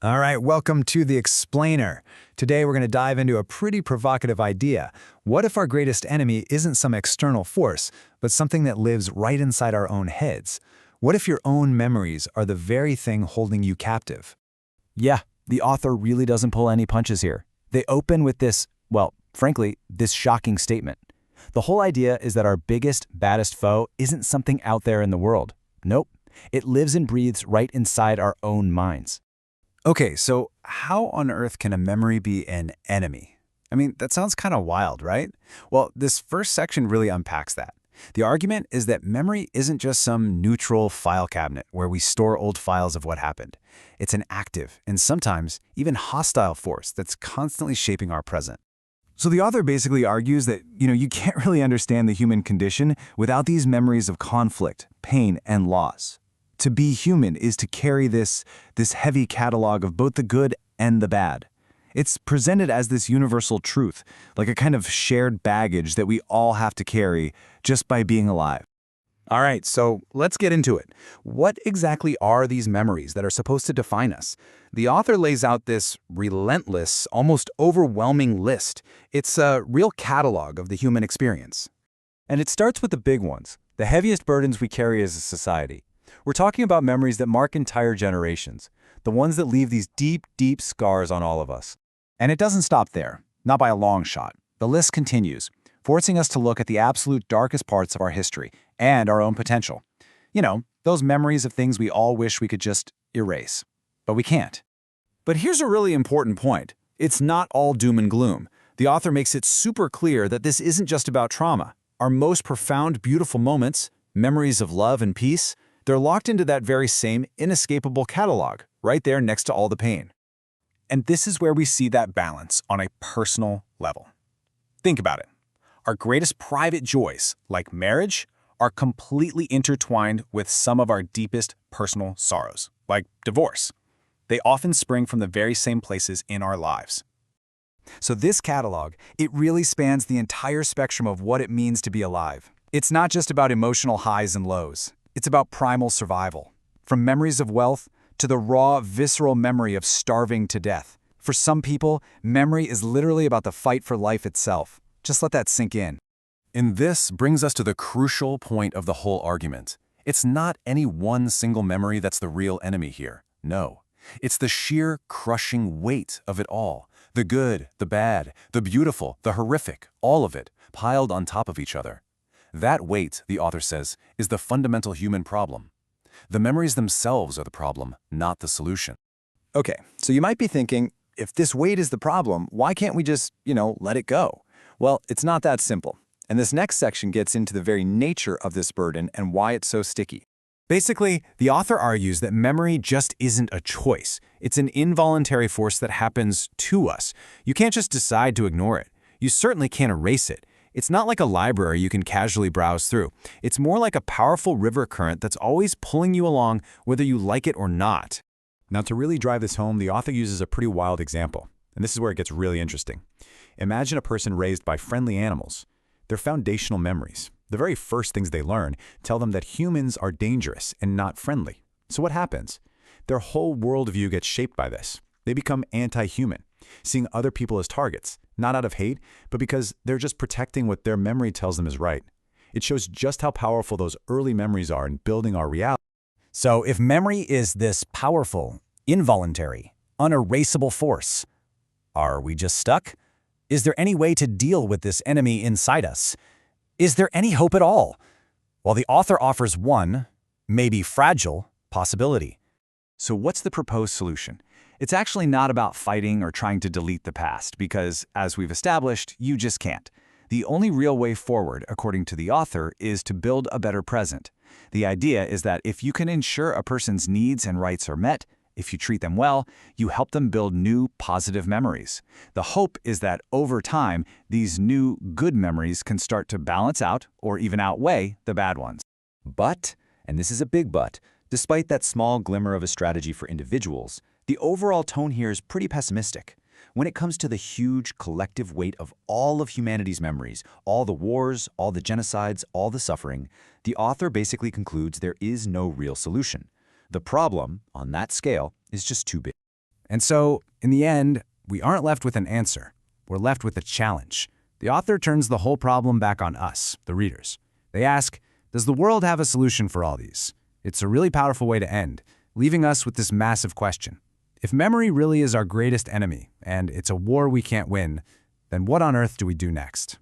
All right, welcome to The Explainer. Today we're going to dive into a pretty provocative idea. What if our greatest enemy isn't some external force, but something that lives right inside our own heads? What if your own memories are the very thing holding you captive? Yeah, the author really doesn't pull any punches here. They open with this, well, frankly, this shocking statement. The whole idea is that our biggest, baddest foe isn't something out there in the world. Nope, it lives and breathes right inside our own minds. Okay, so how on earth can a memory be an enemy? I mean, that sounds kind of wild, right? Well, this first section really unpacks that. The argument is that memory isn't just some neutral file cabinet where we store old files of what happened. It's an active and sometimes even hostile force that's constantly shaping our present. So the author basically argues that, you can't really understand the human condition without these memories of conflict, pain, and loss. To be human is to carry this heavy catalog of both the good and the bad. It's presented as this universal truth, like a kind of shared baggage that we all have to carry just by being alive. All right, so let's get into it. What exactly are these memories that are supposed to define us? The author lays out this relentless, almost overwhelming list. It's a real catalog of the human experience. And it starts with the big ones, the heaviest burdens we carry as a society. We're talking about memories that mark entire generations, the ones that leave these deep, deep scars on all of us. And it doesn't stop there, not by a long shot. The list continues, forcing us to look at the absolute darkest parts of our history and our own potential. Those memories of things we all wish we could just erase. But we can't. But here's a really important point. It's not all doom and gloom. The author makes it super clear that this isn't just about trauma. Our most profound, beautiful moments, memories of love and peace, they're locked into that very same inescapable catalog, right there next to all the pain. And this is where we see that balance on a personal level. Think about it. Our greatest private joys, like marriage, are completely intertwined with some of our deepest personal sorrows, like divorce. They often spring from the very same places in our lives. So this catalog, it really spans the entire spectrum of what it means to be alive. It's not just about emotional highs and lows. It's about primal survival, from memories of wealth to the raw, visceral memory of starving to death. For some people, memory is literally about the fight for life itself. Just let that sink in. And this brings us to the crucial point of the whole argument. It's not any one single memory that's the real enemy here. No. It's the sheer crushing weight of it all. The good, the bad, the beautiful, the horrific, all of it, piled on top of each other. That weight, the author says, is the fundamental human problem. The memories themselves are the problem, not the solution. Okay, so you might be thinking, if this weight is the problem, why can't we just, let it go? Well, it's not that simple. And this next section gets into the very nature of this burden and why it's so sticky. Basically, the author argues that memory just isn't a choice. It's an involuntary force that happens to us. You can't just decide to ignore it. You certainly can't erase it. It's not like a library you can casually browse through. It's more like a powerful river current that's always pulling you along whether you like it or not. Now, to really drive this home, the author uses a pretty wild example. And this is where it gets really interesting. Imagine a person raised by friendly animals. Their foundational memories, the very first things they learn, tell them that humans are dangerous and not friendly. So what happens? Their whole worldview gets shaped by this. They become anti-human, seeing other people as targets, not out of hate, but because they're just protecting what their memory tells them is right. It shows just how powerful those early memories are in building our reality. So if memory is this powerful, involuntary, unerasable force, are we just stuck? Is there any way to deal with this enemy inside us? Is there any hope at all? Well, the author offers one, maybe fragile, possibility. So what's the proposed solution? It's actually not about fighting or trying to delete the past because, as we've established, you just can't. The only real way forward, according to the author, is to build a better present. The idea is that if you can ensure a person's needs and rights are met, if you treat them well, you help them build new, positive memories. The hope is that over time, these new, good memories can start to balance out or even outweigh the bad ones. But, and this is a big but, despite that small glimmer of a strategy for individuals, the overall tone here is pretty pessimistic. When it comes to the huge collective weight of all of humanity's memories, all the wars, all the genocides, all the suffering, the author basically concludes there is no real solution. The problem, on that scale, is just too big. And so, in the end, we aren't left with an answer. We're left with a challenge. The author turns the whole problem back on us, the readers. They ask, does the world have a solution for all these? It's a really powerful way to end, leaving us with this massive question. If memory really is our greatest enemy, and it's a war we can't win, then what on earth do we do next?